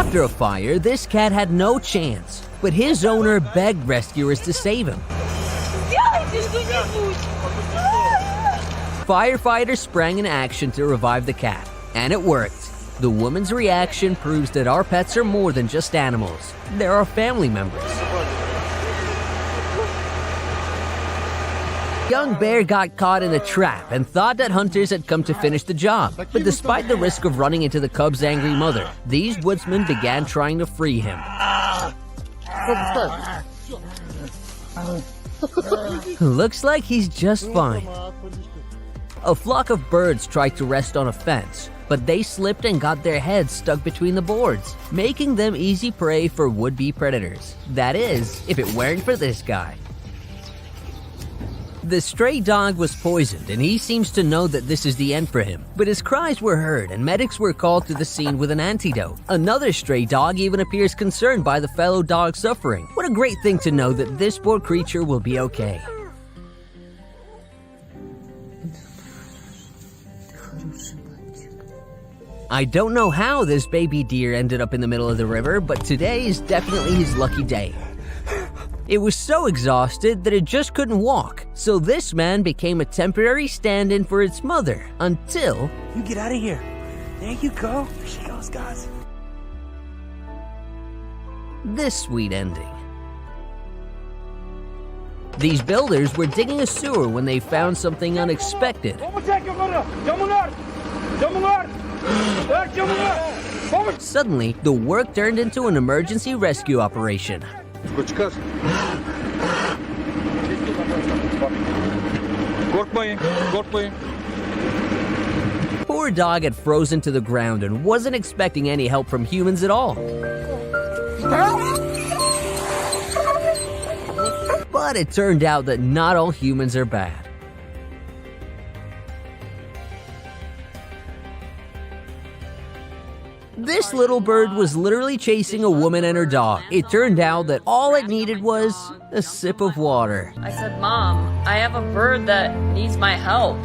After a fire, this cat had no chance, but his owner begged rescuers to save him. Firefighters sprang into action to revive the cat, and it worked. The woman's reaction proves that our pets are more than just animals. They're our family members. Young bear got caught in a trap and thought that hunters had come to finish the job. But despite the risk of running into the cub's angry mother, these woodsmen began trying to free him. Looks like he's just fine. A flock of birds tried to rest on a fence, but they slipped and got their heads stuck between the boards, making them easy prey for would-be predators. That is, if it weren't for this guy. The stray dog was poisoned, and he seems to know that this is the end for him. But his cries were heard, and medics were called to the scene with an antidote. Another stray dog even appears concerned by the fellow dog suffering. What a great thing to know that this poor creature will be okay. I don't know how this baby deer ended up in the middle of the river, but today is definitely his lucky day. It was so exhausted that it just couldn't walk, so this man became a temporary stand-in for its mother until... You get out of here. There you go. There she goes, guys. This sweet ending. These builders were digging a sewer when they found something unexpected. Suddenly, the work turned into an emergency rescue operation. Poor dog had frozen to the ground and wasn't expecting any help from humans at all. But it turned out that not all humans are bad. This little bird was literally chasing a woman and her dog. It turned out that all it needed was a sip of water. I said, Mom, I have a bird that needs my help.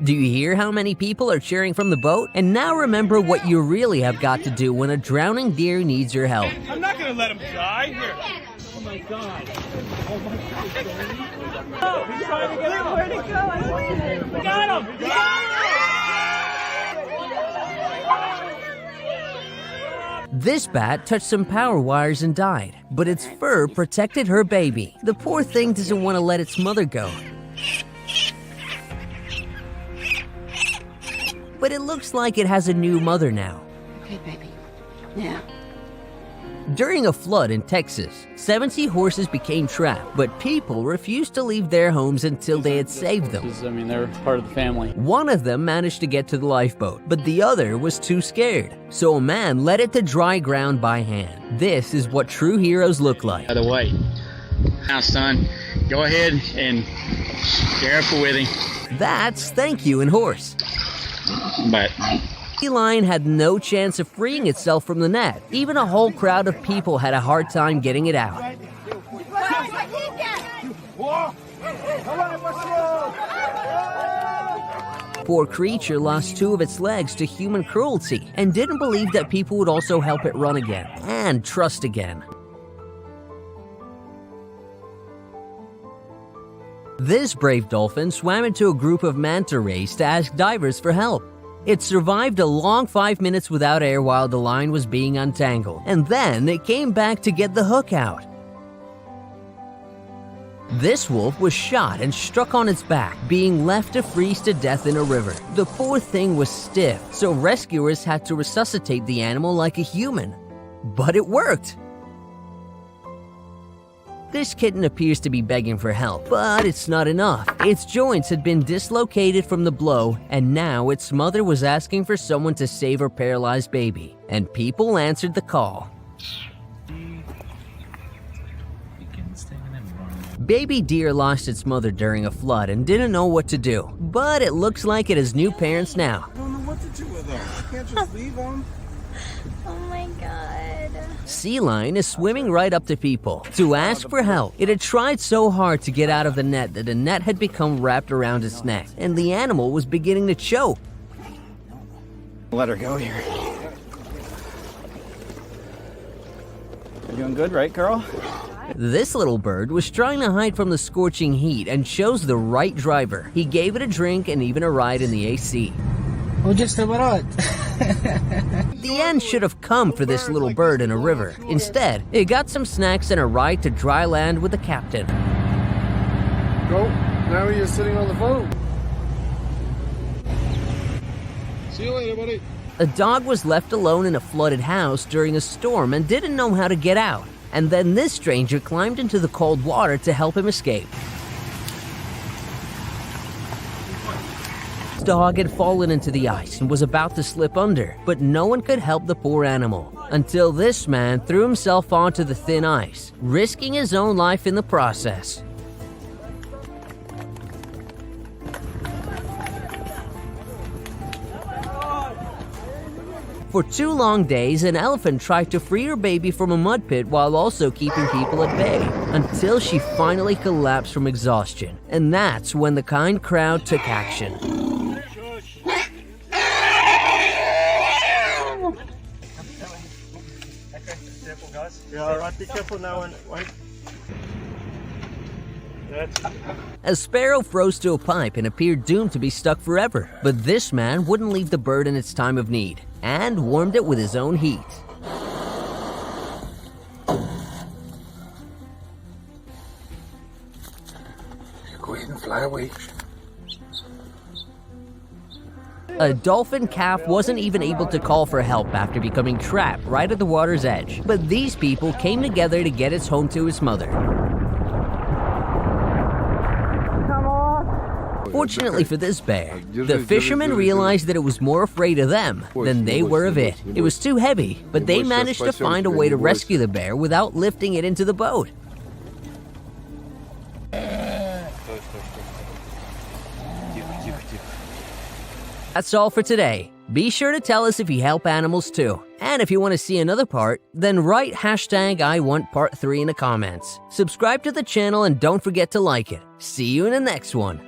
Do you hear how many people are cheering from the boat? And now remember what you really have got to do when a drowning deer needs your help. I'm not gonna let him die. Here. Oh my God. Oh my God. Oh, he's trying to get out. Where'd he go? We got him. We got him. This bat touched some power wires and died, but its fur protected her baby. The poor thing doesn't want to let its mother go. But it looks like it has a new mother now. Okay, baby. Now. During a flood in Texas, 70 horses became trapped, but people refused to leave their homes until they had saved them. I mean, they're part of the family. One of them managed to get to the lifeboat, but the other was too scared. So a man led it to dry ground by hand. This is what true heroes look like. By the way, now son, go ahead and careful with him. That's thank you in horse. But The lion had no chance of freeing itself from the net. Even a whole crowd of people had a hard time getting it out. Poor creature lost 2 of its legs to human cruelty and didn't believe that people would also help it run again and trust again. This brave dolphin swam into a group of manta rays to ask divers for help. It survived a long 5 minutes without air while the line was being untangled, and then it came back to get the hook out. This wolf was shot and struck on its back, being left to freeze to death in a river. The poor thing was stiff, so rescuers had to resuscitate the animal like a human. But it worked! This kitten appears to be begging for help, but it's not enough. Its joints had been dislocated from the blow, and now its mother was asking for someone to save her paralyzed baby. And people answered the call. Baby deer lost its mother during a flood and didn't know what to do, but it looks like it has new parents now. I don't know what to do with them. I can't just leave them. Oh my god. Sea lion is swimming right up to people to ask for help. It had tried so hard to get out of the net that the net had become wrapped around its neck, and the animal was beginning to choke. Let her go here. You're doing good, right, girl? This little bird was trying to hide from the scorching heat and chose the right driver. He gave it a drink and even a ride in the AC. The end should have come for this little bird in a river. Instead, it got some snacks and a ride to dry land with the captain. Go. Now you're sitting on the phone. See you later, buddy. A dog was left alone in a flooded house during a storm and didn't know how to get out. And then this stranger climbed into the cold water to help him escape. The dog had fallen into the ice and was about to slip under, but no one could help the poor animal until this man threw himself onto the thin ice, risking his own life in the process. For 2 long days, an elephant tried to free her baby from a mud pit while also keeping people at bay, until she finally collapsed from exhaustion. And that's when the kind crowd took action. Yeah, all right, be careful now and wait. A sparrow froze to a pipe and appeared doomed to be stuck forever. But this man wouldn't leave the bird in its time of need, and warmed it with his own heat. Go ahead and fly away. A dolphin calf wasn't even able to call for help after becoming trapped right at the water's edge. But these people came together to get it home to its mother. Fortunately for this bear, the fishermen realized that it was more afraid of them than they were of it. It was too heavy, but they managed to find a way to rescue the bear without lifting it into the boat. That's all for today. Be sure to tell us if you help animals too. And if you want to see another part, then write #IWantPart3 in the comments. Subscribe to the channel and don't forget to like it. See you in the next one.